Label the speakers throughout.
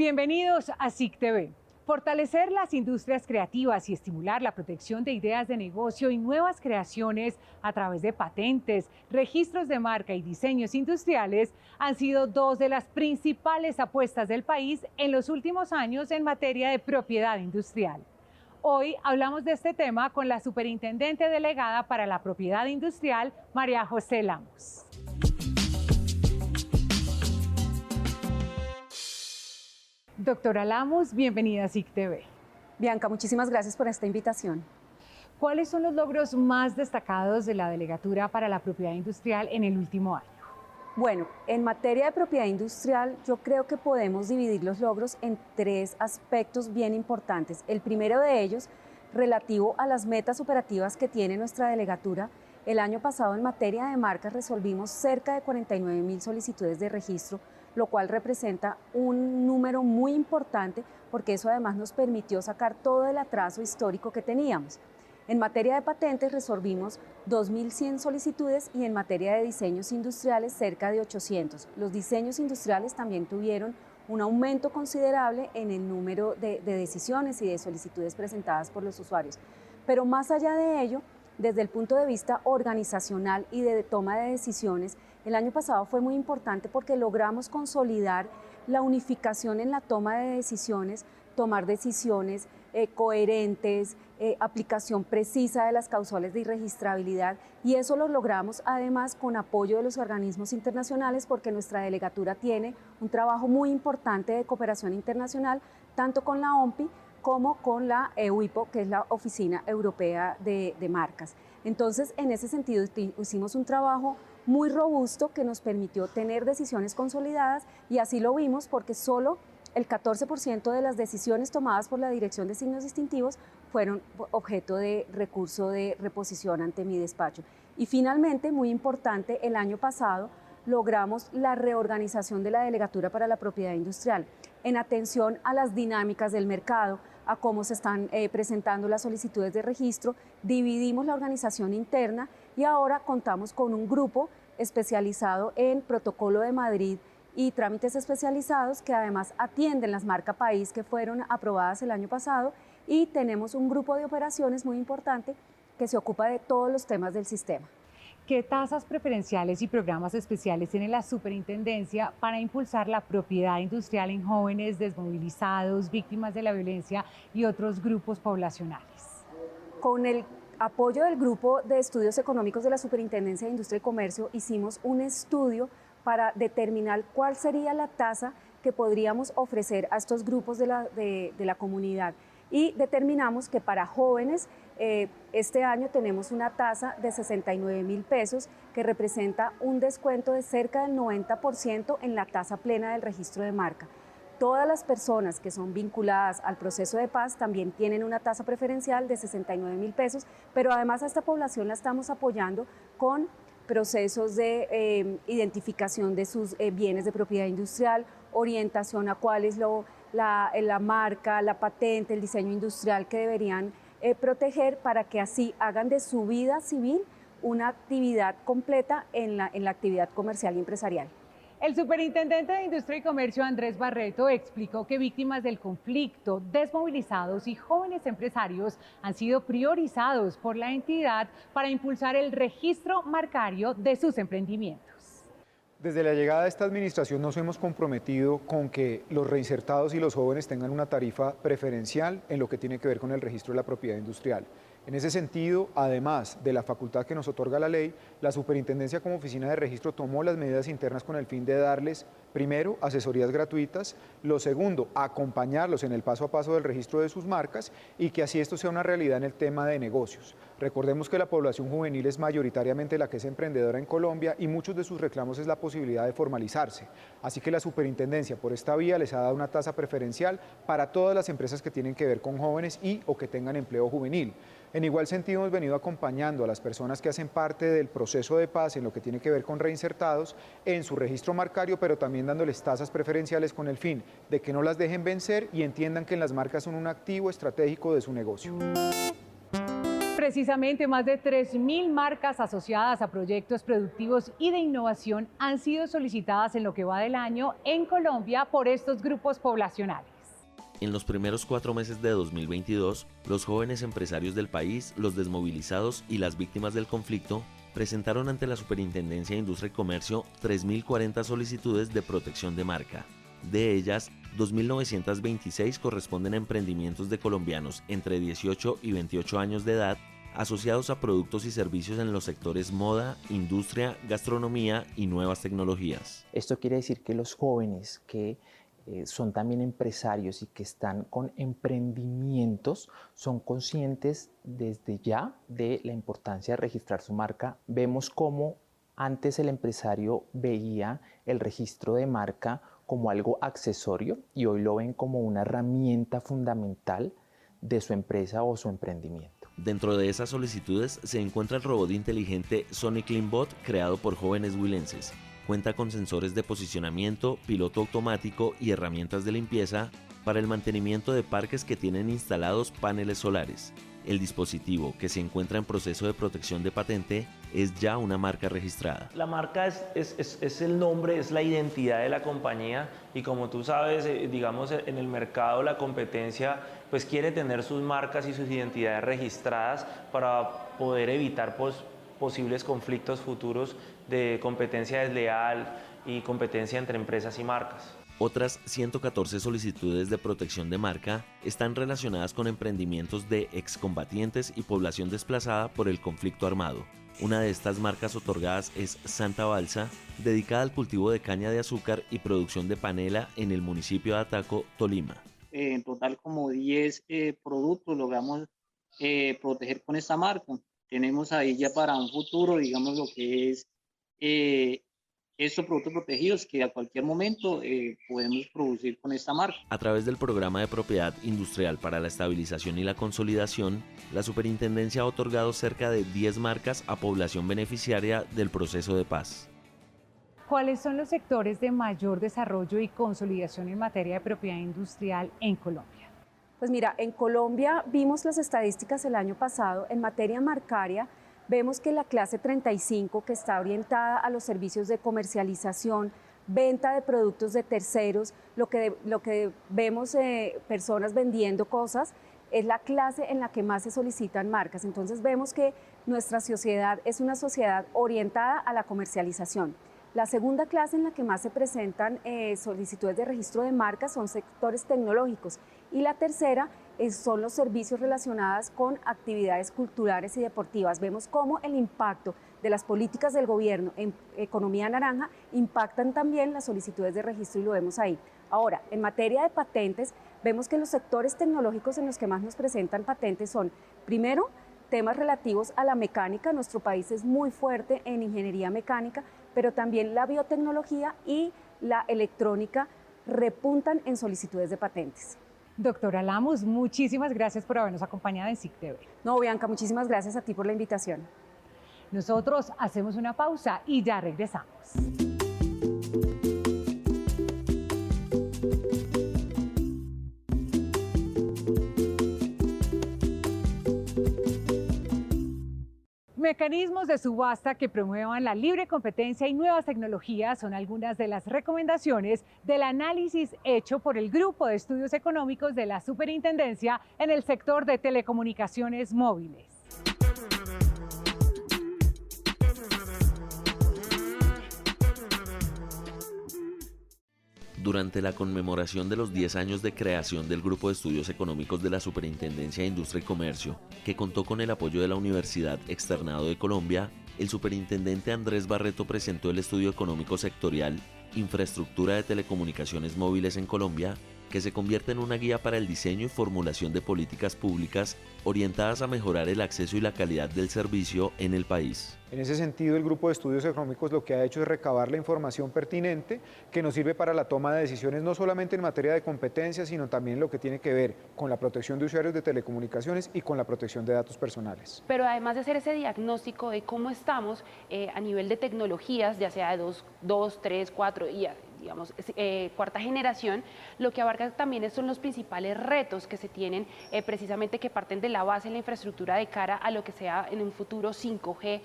Speaker 1: Bienvenidos a SIC TV. Fortalecer las industrias creativas y estimular la protección de ideas de negocio y nuevas creaciones a través de patentes, registros de marca y diseños industriales han sido dos de las principales apuestas del país en los últimos años en materia de propiedad industrial. Hoy hablamos de este tema con la Superintendente Delegada para la Propiedad Industrial, María José Lamos. Doctora Lamos, bienvenida a SIC TV.
Speaker 2: Bianca, muchísimas gracias por esta invitación.
Speaker 1: ¿Cuáles son los logros más destacados de la Delegatura para la Propiedad Industrial en el último año?
Speaker 2: Bueno, en materia de propiedad industrial, yo creo que podemos dividir los logros en tres aspectos bien importantes. El primero de ellos, relativo a las metas operativas que tiene nuestra delegatura. El año pasado, en materia de marcas, resolvimos cerca de 49.000 solicitudes de registro, lo cual representa un número muy importante porque eso además nos permitió sacar todo el atraso histórico que teníamos. En materia de patentes resolvimos 2.100 solicitudes y en materia de diseños industriales cerca de 800. Los diseños industriales también tuvieron un aumento considerable en el número de decisiones y de solicitudes presentadas por los usuarios. Pero más allá de ello, desde el punto de vista organizacional y de toma de decisiones, el año pasado fue muy importante porque logramos consolidar la unificación en la toma de decisiones, tomar decisiones coherentes, aplicación precisa de las causales de irregistrabilidad, y eso lo logramos además con apoyo de los organismos internacionales porque nuestra delegatura tiene un trabajo muy importante de cooperación internacional, tanto con la OMPI como con la EUIPO, que es la Oficina Europea de Marcas. Entonces, en ese sentido, hicimos un trabajo muy robusto que nos permitió tener decisiones consolidadas, y así lo vimos porque solo el 14% de las decisiones tomadas por la Dirección de Signos Distintivos fueron objeto de recurso de reposición ante mi despacho. Y finalmente, muy importante, el año pasado logramos la reorganización de la Delegatura para la Propiedad Industrial en atención a las dinámicas del mercado, a cómo se están presentando las solicitudes de registro. Dividimos la organización interna y ahora contamos con un grupo especializado en protocolo de Madrid y trámites especializados que además atienden las marcas país que fueron aprobadas el año pasado, y tenemos un grupo de operaciones muy importante que se ocupa de todos los temas del sistema.
Speaker 1: ¿Qué tasas preferenciales y programas especiales tiene la Superintendencia para impulsar la propiedad industrial en jóvenes desmovilizados, víctimas de la violencia y otros grupos poblacionales?
Speaker 2: Con el apoyo del Grupo de Estudios Económicos de la Superintendencia de Industria y Comercio, hicimos un estudio para determinar cuál sería la tasa que podríamos ofrecer a estos grupos de la comunidad, y determinamos que para jóvenes este año tenemos una tasa de 69.000 pesos que representa un descuento de cerca del 90% en la tasa plena del registro de marca. Todas las personas que son vinculadas al proceso de paz también tienen una tasa preferencial de 69.000 pesos, pero además a esta población la estamos apoyando con procesos de identificación de sus bienes de propiedad industrial, orientación a cuál es la marca, la patente, el diseño industrial que deberían proteger para que así hagan de su vida civil una actividad completa en la actividad comercial y empresarial.
Speaker 1: El Superintendente de Industria y Comercio, Andrés Barreto, explicó que víctimas del conflicto, desmovilizados y jóvenes empresarios han sido priorizados por la entidad para impulsar el registro marcario de sus emprendimientos.
Speaker 3: Desde la llegada de esta administración nos hemos comprometido con que los reinsertados y los jóvenes tengan una tarifa preferencial en lo que tiene que ver con el registro de la propiedad industrial. En ese sentido, además de la facultad que nos otorga la ley, la Superintendencia como oficina de registro tomó las medidas internas con el fin de darles, primero, asesorías gratuitas, lo segundo, acompañarlos en el paso a paso del registro de sus marcas, y que así esto sea una realidad en el tema de negocios. Recordemos que la población juvenil es mayoritariamente la que es emprendedora en Colombia y muchos de sus reclamos es la posibilidad de formalizarse. Así que la Superintendencia por esta vía les ha dado una tasa preferencial para todas las empresas que tienen que ver con jóvenes y o que tengan empleo juvenil. En igual sentido, hemos venido acompañando a las personas que hacen parte del proceso de paz en lo que tiene que ver con reinsertados en su registro marcario, pero también dándoles tasas preferenciales con el fin de que no las dejen vencer y entiendan que las marcas son un activo estratégico de su negocio.
Speaker 1: Precisamente más de 3.000 marcas asociadas a proyectos productivos y de innovación han sido solicitadas en lo que va del año en Colombia por estos grupos poblacionales.
Speaker 4: En los primeros 4 meses de 2022, los jóvenes empresarios del país, los desmovilizados y las víctimas del conflicto presentaron ante la Superintendencia de Industria y Comercio 3.040 solicitudes de protección de marca. De ellas, 2.926 corresponden a emprendimientos de colombianos entre 18 y 28 años de edad asociados a productos y servicios en los sectores moda, industria, gastronomía y nuevas tecnologías.
Speaker 5: Esto quiere decir que los jóvenes que son también empresarios y que están con emprendimientos son conscientes desde ya de la importancia de registrar su marca. Vemos cómo antes el empresario veía el registro de marca como algo accesorio y hoy lo ven como una herramienta fundamental de su empresa o su emprendimiento.
Speaker 4: Dentro de esas solicitudes se encuentra el robot inteligente Sonic Cleanbot creado por jóvenes huilenses. Cuenta con sensores de posicionamiento, piloto automático y herramientas de limpieza para el mantenimiento de parques que tienen instalados paneles solares. El dispositivo, que se encuentra en proceso de protección de patente, es ya una marca registrada.
Speaker 6: La marca es el nombre, es la identidad de la compañía y como tú sabes, digamos en el mercado la competencia pues quiere tener sus marcas y sus identidades registradas para poder evitar posibles conflictos futuros de competencia desleal y competencia entre empresas y marcas.
Speaker 4: Otras 114 solicitudes de protección de marca están relacionadas con emprendimientos de excombatientes y población desplazada por el conflicto armado. Una de estas marcas otorgadas es Santa Balsa, dedicada al cultivo de caña de azúcar y producción de panela en el municipio de Ataco, Tolima.
Speaker 7: En total como 10 productos logramos proteger con esta marca. Tenemos ahí ya para un futuro, digamos, lo que es estos productos protegidos que a cualquier momento podemos producir con esta marca.
Speaker 4: A través del Programa de Propiedad Industrial para la Estabilización y la Consolidación, la Superintendencia ha otorgado cerca de 10 marcas a población beneficiaria del proceso de paz.
Speaker 1: ¿Cuáles son los sectores de mayor desarrollo y consolidación en materia de propiedad industrial en Colombia?
Speaker 2: Pues mira, en Colombia vimos las estadísticas el año pasado. En materia marcaria, vemos que la clase 35, que está orientada a los servicios de comercialización, venta de productos de terceros, lo que vemos personas vendiendo cosas, es la clase en la que más se solicitan marcas. Entonces vemos que nuestra sociedad es una sociedad orientada a la comercialización. La segunda clase en la que más se presentan solicitudes de registro de marcas son sectores tecnológicos y la tercera son los servicios relacionados con actividades culturales y deportivas. Vemos cómo el impacto de las políticas del gobierno en economía naranja impactan también las solicitudes de registro y lo vemos ahí. Ahora, en materia de patentes, vemos que los sectores tecnológicos en los que más nos presentan patentes son, primero, temas relativos a la mecánica. Nuestro país es muy fuerte en ingeniería mecánica, pero también la biotecnología y la electrónica repuntan en solicitudes de patentes.
Speaker 1: Doctora Lamus, muchísimas gracias por habernos acompañado en SIC TV.
Speaker 2: No, Bianca, muchísimas gracias a ti por la invitación.
Speaker 1: Nosotros hacemos una pausa y ya regresamos. Mecanismos de subasta que promuevan la libre competencia y nuevas tecnologías son algunas de las recomendaciones del análisis hecho por el Grupo de Estudios Económicos de la Superintendencia en el sector de telecomunicaciones móviles.
Speaker 4: Durante la conmemoración de los 10 años de creación del Grupo de Estudios Económicos de la Superintendencia de Industria y Comercio, que contó con el apoyo de la Universidad Externado de Colombia, el superintendente Andrés Barreto presentó el estudio económico sectorial Infraestructura de Telecomunicaciones Móviles en Colombia, que se convierte en una guía para el diseño y formulación de políticas públicas orientadas a mejorar el acceso y la calidad del servicio en el país.
Speaker 3: En ese sentido, el Grupo de Estudios Económicos lo que ha hecho es recabar la información pertinente que nos sirve para la toma de decisiones no solamente en materia de competencia, sino también lo que tiene que ver con la protección de usuarios de telecomunicaciones y con la protección de datos personales.
Speaker 8: Pero además de hacer ese diagnóstico de cómo estamos a nivel de tecnologías, ya sea de 2, 3, 4 y digamos, cuarta generación, lo que abarca también son los principales retos que se tienen precisamente que parten de la base de la infraestructura de cara a lo que sea en un futuro 5G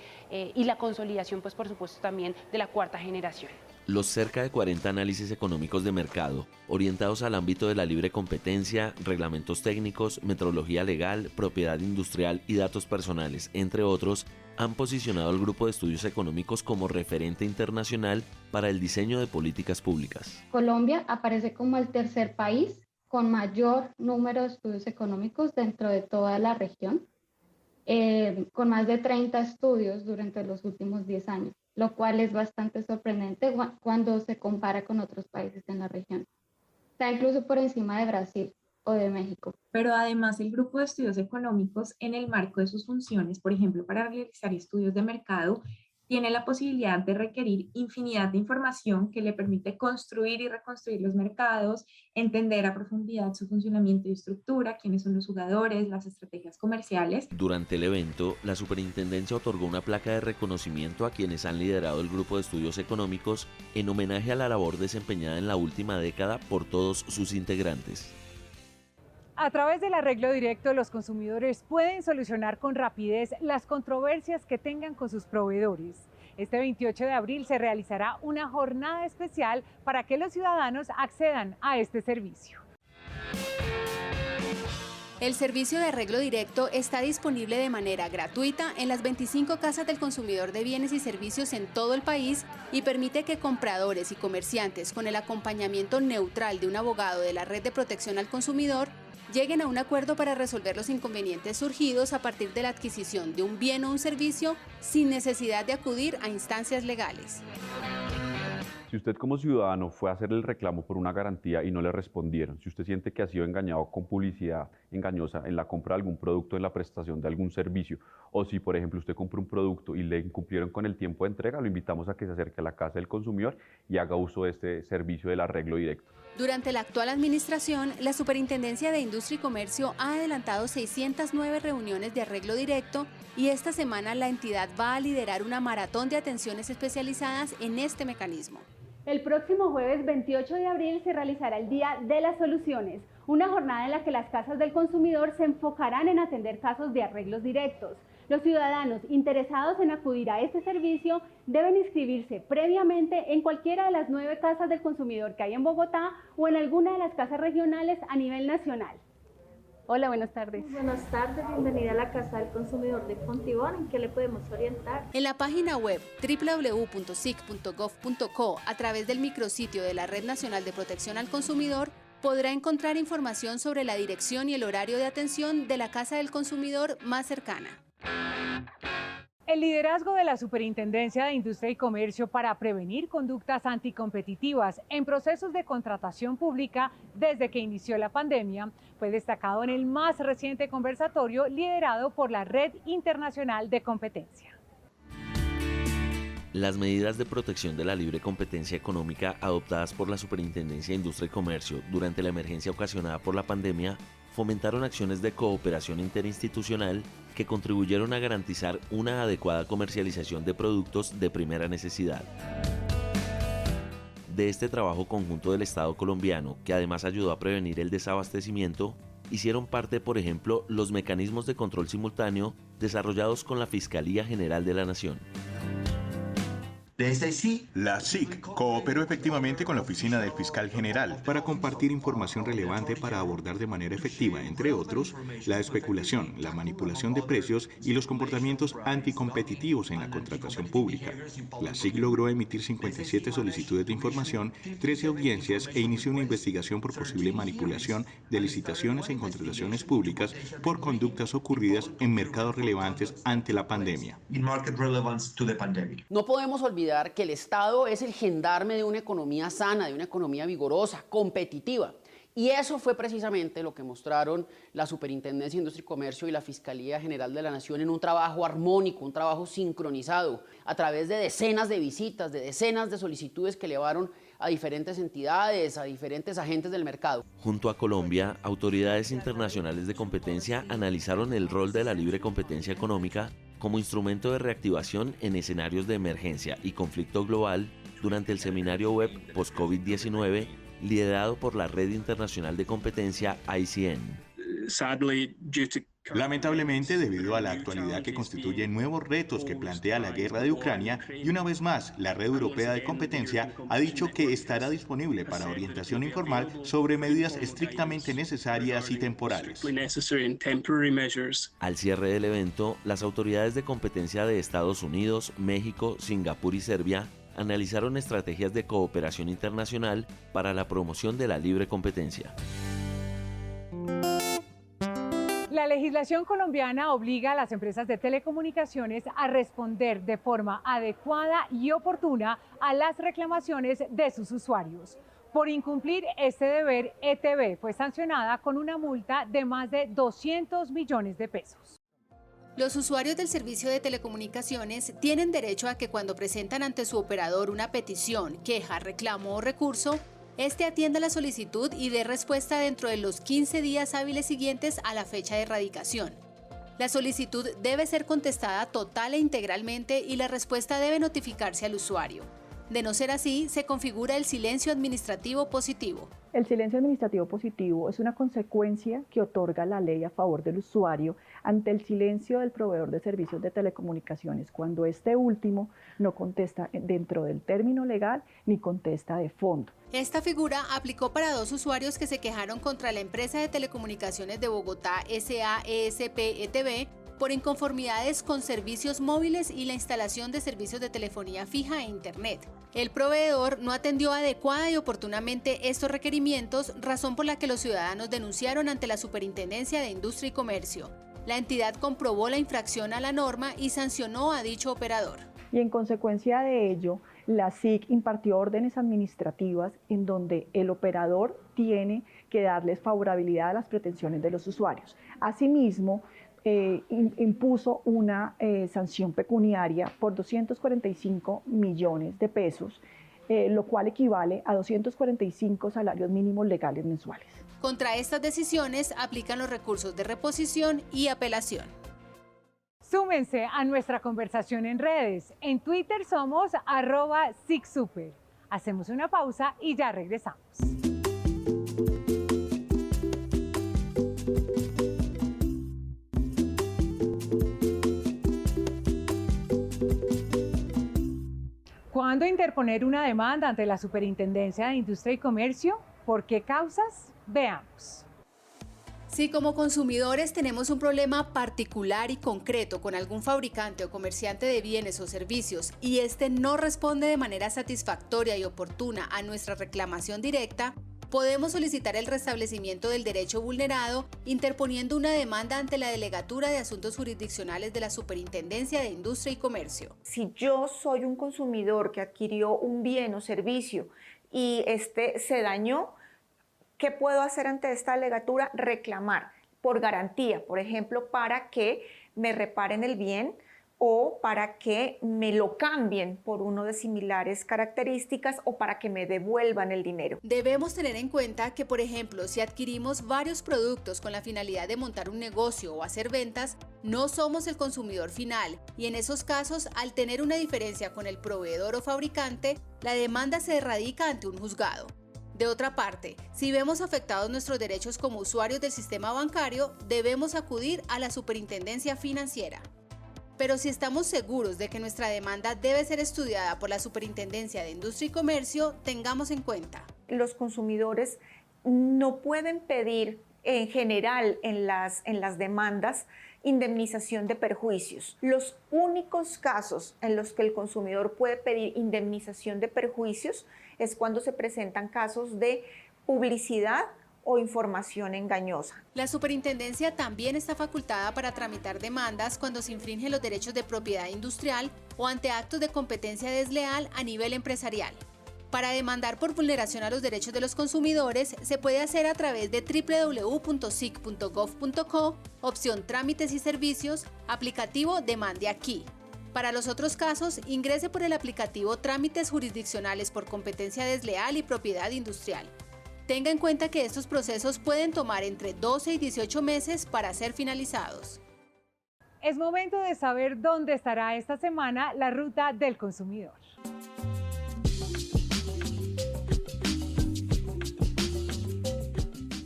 Speaker 8: y la consolidación, pues por supuesto también de la cuarta generación.
Speaker 4: Los cerca de 40 análisis económicos de mercado, orientados al ámbito de la libre competencia, reglamentos técnicos, metrología legal, propiedad industrial y datos personales, entre otros, han posicionado al Grupo de Estudios Económicos como referente internacional para el diseño de políticas públicas.
Speaker 9: Colombia aparece como el tercer país con mayor número de estudios económicos dentro de toda la región, con más de 30 estudios durante los últimos 10 años. Lo cual es bastante sorprendente cuando se compara con otros países en la región. Está incluso por encima de Brasil o de México.
Speaker 10: Pero además el Grupo de Estudios Económicos, en el marco de sus funciones, por ejemplo, para realizar estudios de mercado, tiene la posibilidad de requerir infinidad de información que le permite construir y reconstruir los mercados, entender a profundidad su funcionamiento y estructura, quiénes son los jugadores, las estrategias comerciales.
Speaker 4: Durante el evento, la Superintendencia otorgó una placa de reconocimiento a quienes han liderado el Grupo de Estudios Económicos en homenaje a la labor desempeñada en la última década por todos sus integrantes.
Speaker 1: A través del arreglo directo, los consumidores pueden solucionar con rapidez las controversias que tengan con sus proveedores. Este 28 de abril se realizará una jornada especial para que los ciudadanos accedan a este servicio.
Speaker 11: El servicio de arreglo directo está disponible de manera gratuita en las 25 casas del consumidor de bienes y servicios en todo el país y permite que compradores y comerciantes, con el acompañamiento neutral de un abogado de la Red de Protección al Consumidor, lleguen a un acuerdo para resolver los inconvenientes surgidos a partir de la adquisición de un bien o un servicio sin necesidad de acudir a instancias legales.
Speaker 12: Si usted como ciudadano fue a hacer el reclamo por una garantía y no le respondieron, si usted siente que ha sido engañado con publicidad engañosa en la compra de algún producto, en la prestación de algún servicio, o si por ejemplo usted compró un producto y le incumplieron con el tiempo de entrega, lo invitamos a que se acerque a la Casa del Consumidor y haga uso de este servicio del arreglo directo.
Speaker 11: Durante la actual administración, la Superintendencia de Industria y Comercio ha adelantado 609 reuniones de arreglo directo y esta semana la entidad va a liderar una maratón de atenciones especializadas en este mecanismo.
Speaker 13: El próximo jueves 28 de abril se realizará el Día de las Soluciones, una jornada en la que las casas del consumidor se enfocarán en atender casos de arreglos directos. Los ciudadanos interesados en acudir a este servicio deben inscribirse previamente en cualquiera de las 9 casas del consumidor que hay en Bogotá o en alguna de las casas regionales a nivel nacional. Hola, buenas tardes.
Speaker 14: Buenas tardes, bienvenida a la Casa del Consumidor de Fontibón. ¿En qué le podemos orientar?
Speaker 11: En la página web www.sic.gov.co, a través del micrositio de la Red Nacional de Protección al Consumidor, podrá encontrar información sobre la dirección y el horario de atención de la Casa del Consumidor más cercana.
Speaker 1: El liderazgo de la Superintendencia de Industria y Comercio para prevenir conductas anticompetitivas en procesos de contratación pública desde que inició la pandemia fue destacado en el más reciente conversatorio liderado por la Red Internacional de Competencia.
Speaker 4: Las medidas de protección de la libre competencia económica adoptadas por la Superintendencia de Industria y Comercio durante la emergencia ocasionada por la pandemia fomentaron acciones de cooperación interinstitucional que contribuyeron a garantizar una adecuada comercialización de productos de primera necesidad. De este trabajo conjunto del Estado colombiano, que además ayudó a prevenir el desabastecimiento, hicieron parte, por ejemplo, los mecanismos de control simultáneo desarrollados con la Fiscalía General de la Nación.
Speaker 15: Desde sí, la SIC cooperó efectivamente con la Oficina del Fiscal General para compartir información relevante para abordar de manera efectiva, entre otros, la especulación, la manipulación de precios y los comportamientos anticompetitivos en la contratación pública. La SIC logró emitir 57 solicitudes de información, 13 audiencias e inició una investigación por posible manipulación de licitaciones en contrataciones públicas por conductas ocurridas en mercados relevantes ante la pandemia.
Speaker 16: No podemos olvidar que el Estado es el gendarme de una economía sana, de una economía vigorosa, competitiva. Y eso fue precisamente lo que mostraron la Superintendencia de Industria y Comercio y la Fiscalía General de la Nación en un trabajo armónico, un trabajo sincronizado, a través de decenas de visitas, de decenas de solicitudes que elevaron a diferentes entidades, a diferentes agentes del mercado.
Speaker 4: Junto a Colombia, autoridades internacionales de competencia analizaron el rol de la libre competencia económica como instrumento de reactivación en escenarios de emergencia y conflicto global durante el seminario web Post-COVID-19 liderado por la Red Internacional de Competencia ICN.
Speaker 15: Lamentablemente, debido a la actualidad que constituye nuevos retos que plantea la guerra de Ucrania, y una vez más, la Red Europea de Competencia ha dicho que estará disponible para orientación informal sobre medidas estrictamente necesarias y temporales.
Speaker 4: Al cierre del evento, las autoridades de competencia de Estados Unidos, México, Singapur y Serbia analizaron estrategias de cooperación internacional para la promoción de la libre competencia.
Speaker 1: La legislación colombiana obliga a las empresas de telecomunicaciones a responder de forma adecuada y oportuna a las reclamaciones de sus usuarios. Por incumplir este deber, ETB fue sancionada con una multa de más de 200 millones de pesos.
Speaker 11: Los usuarios del servicio de telecomunicaciones tienen derecho a que cuando presentan ante su operador una petición, queja, reclamo o recurso, este atienda la solicitud y dé respuesta dentro de los 15 días hábiles siguientes a la fecha de erradicación. La solicitud debe ser contestada total e integralmente y la respuesta debe notificarse al usuario. De no ser así, se configura el silencio administrativo positivo.
Speaker 17: El silencio administrativo positivo es una consecuencia que otorga la ley a favor del usuario ante el silencio del proveedor de servicios de telecomunicaciones cuando este último no contesta dentro del término legal ni contesta de fondo.
Speaker 11: Esta figura aplicó para 2 usuarios que se quejaron contra la empresa de telecomunicaciones de Bogotá SAESP-ETB por inconformidades con servicios móviles y la instalación de servicios de telefonía fija e internet. El proveedor no atendió adecuada y oportunamente estos requerimientos, razón por la que los ciudadanos denunciaron ante la Superintendencia de Industria y Comercio. La entidad comprobó la infracción a la norma y sancionó a dicho operador.
Speaker 17: Y en consecuencia de ello, la SIC impartió órdenes administrativas en donde el operador tiene que darles favorabilidad a las pretensiones de los usuarios. Asimismo, impuso una sanción pecuniaria por 245 millones de pesos, lo cual equivale a 245 salarios mínimos legales mensuales.
Speaker 11: Contra estas decisiones aplican los recursos de reposición y apelación.
Speaker 1: Súmense a nuestra conversación en redes. En Twitter somos @SICSuper. Hacemos una pausa y ya regresamos. ¿Cuándo interponer una demanda ante la Superintendencia de Industria y Comercio? ¿Por qué causas? Veamos.
Speaker 11: Si como consumidores tenemos un problema particular y concreto con algún fabricante o comerciante de bienes o servicios y este no responde de manera satisfactoria y oportuna a nuestra reclamación directa, podemos solicitar el restablecimiento del derecho vulnerado interponiendo una demanda ante la Delegatura de Asuntos Jurisdiccionales de la Superintendencia de Industria y Comercio.
Speaker 18: Si yo soy un consumidor que adquirió un bien o servicio y este se dañó, ¿qué puedo hacer ante esta delegatura? Reclamar por garantía, por ejemplo, para que me reparen el bien o para que me lo cambien por uno de similares características o para que me devuelvan el dinero.
Speaker 11: Debemos tener en cuenta que, por ejemplo, si adquirimos varios productos con la finalidad de montar un negocio o hacer ventas, no somos el consumidor final y en esos casos, al tener una diferencia con el proveedor o fabricante, la demanda se radica ante un juzgado. De otra parte, si vemos afectados nuestros derechos como usuarios del sistema bancario, debemos acudir a la Superintendencia Financiera. Pero si estamos seguros de que nuestra demanda debe ser estudiada por la Superintendencia de Industria y Comercio, tengamos en cuenta.
Speaker 18: Los consumidores no pueden pedir en general en las demandas indemnización de perjuicios. Los únicos casos en los que el consumidor puede pedir indemnización de perjuicios es cuando se presentan casos de publicidad o información engañosa.
Speaker 11: La superintendencia también está facultada para tramitar demandas cuando se infringen los derechos de propiedad industrial o ante actos de competencia desleal a nivel empresarial. Para demandar por vulneración a los derechos de los consumidores se puede hacer a través de www.sic.gov.co, opción Trámites y Servicios, aplicativo Demande aquí. Para los otros casos, ingrese por el aplicativo Trámites Jurisdiccionales por Competencia Desleal y Propiedad Industrial. Tenga en cuenta que estos procesos pueden tomar entre 12 y 18 meses para ser finalizados.
Speaker 1: Es momento de saber dónde estará esta semana la ruta del consumidor.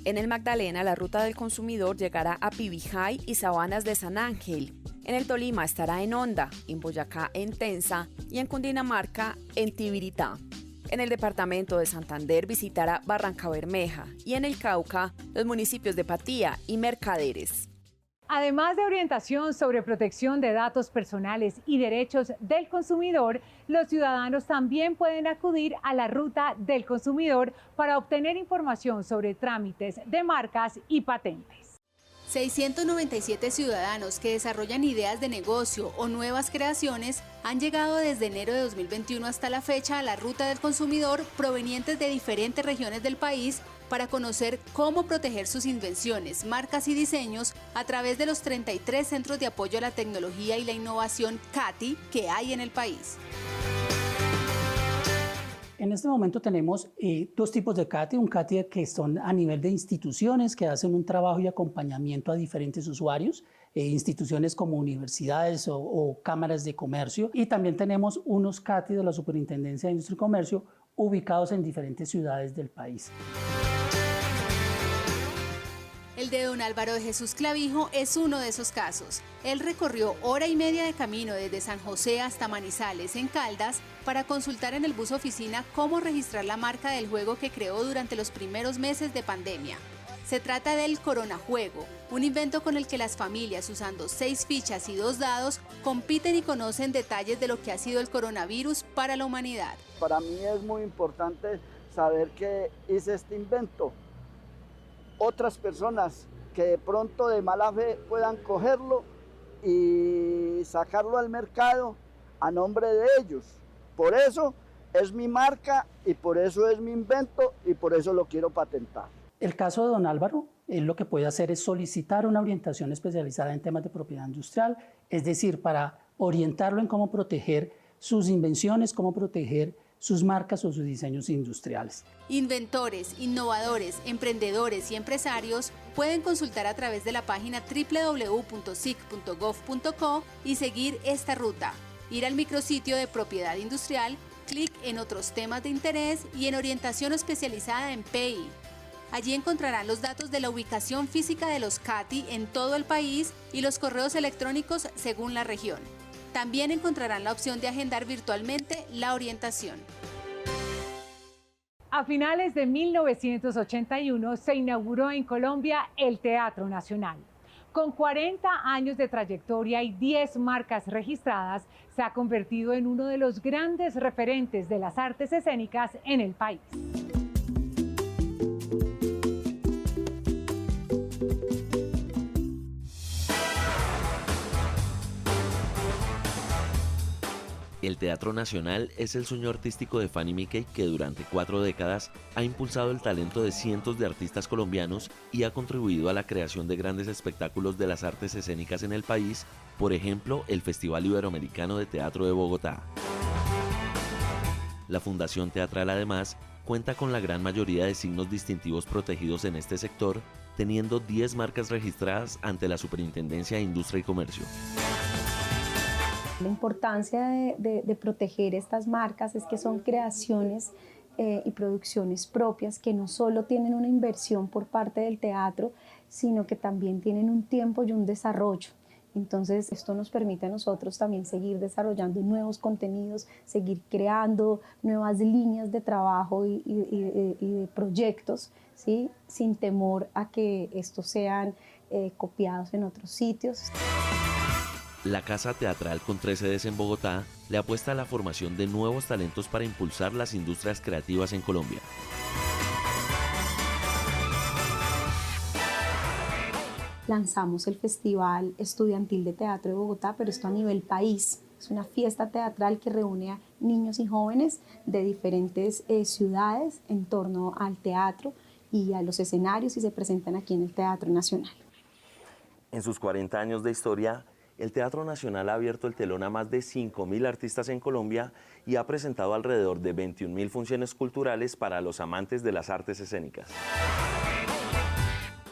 Speaker 19: En el Magdalena, la ruta del consumidor llegará a Pibijay y Sabanas de San Ángel. En el Tolima estará en Honda, en Boyacá en Tensa y en Cundinamarca en Tibiritá. En el departamento de Santander visitará Barranca Bermeja y en el Cauca los municipios de Patía y Mercaderes.
Speaker 1: Además de orientación sobre protección de datos personales y derechos del consumidor, los ciudadanos también pueden acudir a la ruta del consumidor para obtener información sobre trámites de marcas y patentes.
Speaker 11: 697 ciudadanos que desarrollan ideas de negocio o nuevas creaciones han llegado desde enero de 2021 hasta la fecha a la ruta del consumidor provenientes de diferentes regiones del país para conocer cómo proteger sus invenciones, marcas y diseños a través de los 33 centros de apoyo a la tecnología y la innovación CATI que hay en el país.
Speaker 20: En este momento tenemos dos tipos de CATI, un CATI que son a nivel de instituciones que hacen un trabajo y acompañamiento a diferentes usuarios, instituciones como universidades o cámaras de comercio, y también tenemos unos CATI de la Superintendencia de Industria y Comercio ubicados en diferentes ciudades del país.
Speaker 11: El de don Álvaro de Jesús Clavijo es uno de esos casos. Él recorrió hora y media de camino desde San José hasta Manizales, en Caldas, para consultar en el bus oficina cómo registrar la marca del juego que creó durante los primeros meses de pandemia. Se trata del Coronajuego, un invento con el que las familias, usando 6 fichas y 2 dados, compiten y conocen detalles de lo que ha sido el coronavirus para la humanidad.
Speaker 21: Para mí es muy importante saber que hice este invento. Otras personas que de pronto de mala fe puedan cogerlo y sacarlo al mercado a nombre de ellos. Por eso es mi marca y por eso es mi invento y por eso lo quiero patentar.
Speaker 20: El caso de don Álvaro, él lo que puede hacer es solicitar una orientación especializada en temas de propiedad industrial, es decir, para orientarlo en cómo proteger sus invenciones, cómo proteger sus marcas o sus diseños industriales.
Speaker 11: Inventores, innovadores, emprendedores y empresarios pueden consultar a través de la página www.sic.gov.co y seguir esta ruta. Ir al micrositio de propiedad industrial, clic en otros temas de interés y en orientación especializada en PI. Allí encontrarán los datos de la ubicación física de los CATI en todo el país y los correos electrónicos según la región. También encontrarán la opción de agendar virtualmente la orientación.
Speaker 1: A finales de 1981 se inauguró en Colombia el Teatro Nacional. Con 40 años de trayectoria y 10 marcas registradas, se ha convertido en uno de los grandes referentes de las artes escénicas en el país.
Speaker 4: El Teatro Nacional es el sueño artístico de Fanny Mickey, que durante 4 décadas ha impulsado el talento de cientos de artistas colombianos y ha contribuido a la creación de grandes espectáculos de las artes escénicas en el país, por ejemplo, el Festival Iberoamericano de Teatro de Bogotá. La Fundación Teatral, además, cuenta con la gran mayoría de signos distintivos protegidos en este sector, teniendo 10 marcas registradas ante la Superintendencia de Industria y Comercio.
Speaker 22: La importancia de proteger estas marcas es que son creaciones y producciones propias que no solo tienen una inversión por parte del teatro, sino que también tienen un tiempo y un desarrollo. Entonces esto nos permite a nosotros también seguir desarrollando nuevos contenidos, seguir creando nuevas líneas de trabajo y de proyectos, ¿sí? Sin temor a que estos sean copiados en otros sitios.
Speaker 4: La Casa Teatral, con 3 sedes en Bogotá, le apuesta a la formación de nuevos talentos para impulsar las industrias creativas en Colombia.
Speaker 22: Lanzamos el Festival Estudiantil de Teatro de Bogotá, pero esto a nivel país. Es una fiesta teatral que reúne a niños y jóvenes de diferentes ciudades en torno al teatro y a los escenarios y se presentan aquí en el Teatro Nacional.
Speaker 4: En sus 40 años de historia, el Teatro Nacional ha abierto el telón a más de 5.000 artistas en Colombia y ha presentado alrededor de 21.000 funciones culturales para los amantes de las artes escénicas.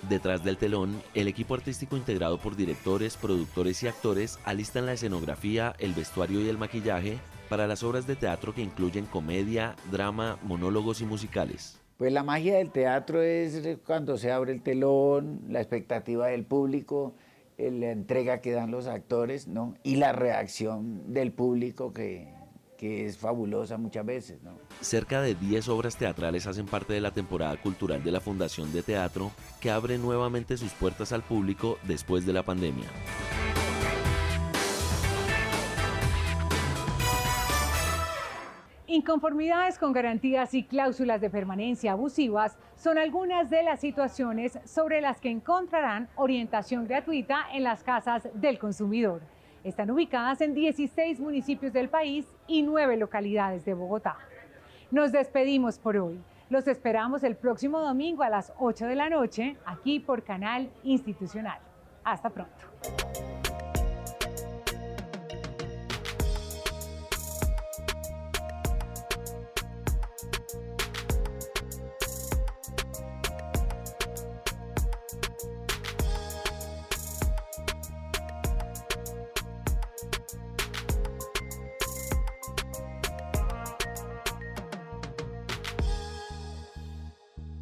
Speaker 4: Detrás del telón, el equipo artístico integrado por directores, productores y actores alistan la escenografía, el vestuario y el maquillaje para las obras de teatro que incluyen comedia, drama, monólogos y musicales.
Speaker 5: Pues la magia del teatro es cuando se abre el telón, la expectativa del público, la entrega que dan los actores, ¿no? Y la reacción del público que es fabulosa muchas veces, ¿no?
Speaker 4: Cerca de 10 obras teatrales hacen parte de la temporada cultural de la Fundación de Teatro, que abre nuevamente sus puertas al público después de la pandemia.
Speaker 1: Inconformidades con garantías y cláusulas de permanencia abusivas son algunas de las situaciones sobre las que encontrarán orientación gratuita en las casas del consumidor. Están ubicadas en 16 municipios del país y 9 localidades de Bogotá. Nos despedimos por hoy. Los esperamos el próximo domingo a las 8 de la noche, aquí por Canal Institucional. Hasta pronto.